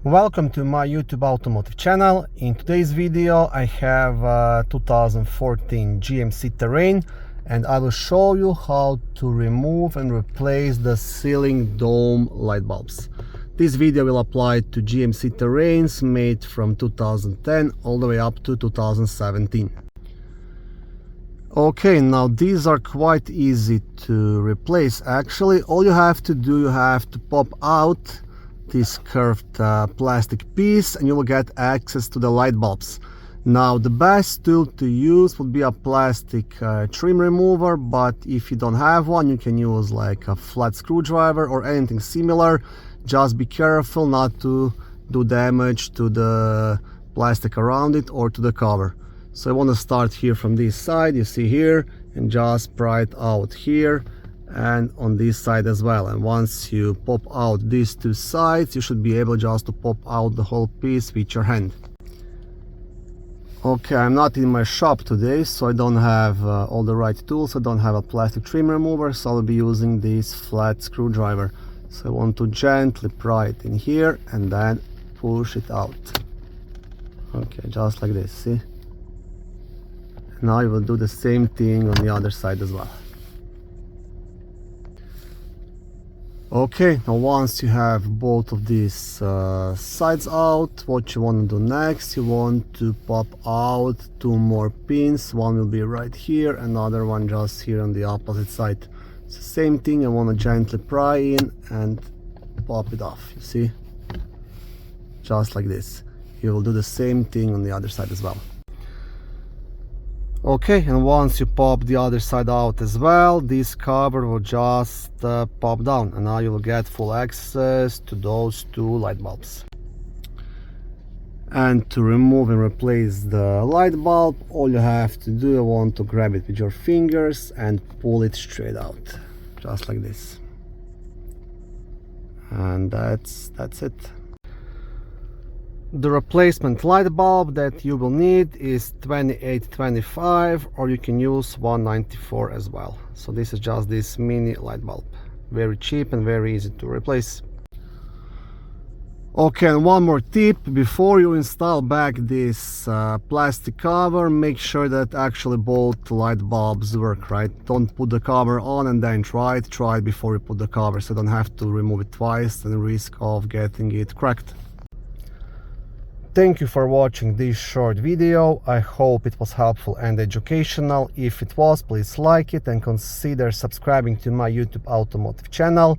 Welcome to my YouTube automotive channel. In today's video I have a 2014 GMC Terrain and I will show you how to remove and replace the ceiling dome light bulbs. This video will apply to GMC Terrains made from 2010 all the way up to 2017. Okay, now these are quite easy to replace. Actually, all you have to do, you have to pop out this curved plastic piece and you will get access to the light bulbs. Now the best tool to use would be a plastic trim remover, but if you don't have one, you can use like a flat screwdriver or anything similar. Just be careful not to do damage to the plastic around it or to the cover. So I want to start here from this side, you see here, and just pry it out here and on this side as well. And once you pop out these two sides, you should be able just to pop out the whole piece with your hand. Okay, I'm not in my shop today, so I don't have all the right tools. I don't have a plastic trim remover, so I'll be using this flat screwdriver. So I want to gently pry it in here and then push it out. Okay, just like this, see? Now you will do the same thing on the other side as well. Okay, now once you have both of these sides out, what you want to do next, you want to pop out two more pins. One will be right here, another one just here on the opposite side. It's the same thing, I want to gently pry in and pop it off, you see? Just like this. You will do the same thing on the other side as well. Okay, and once you pop the other side out as well, this cover will just pop down and now you will get full access to those two light bulbs. And to remove and replace the light bulb, all you have to do, you want to grab it with your fingers and pull it straight out, just like this. And that's it. The replacement light bulb that you will need is 2825, or you can use 194 as well. So this is just this mini light bulb, very cheap and very easy to replace. Okay, and one more tip: before you install back this plastic cover, make sure that actually both light bulbs work, right? Don't put the cover on and then try it before you put the cover, so you don't have to remove it twice and risk of getting it cracked. Thank you for watching this short video. I hope it was helpful and educational. If it was, please like it and consider subscribing to my YouTube automotive channel.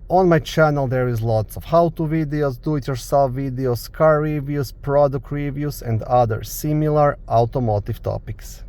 On my channel there is lots of how-to videos, do-it-yourself videos, car reviews, product reviews and other similar automotive topics.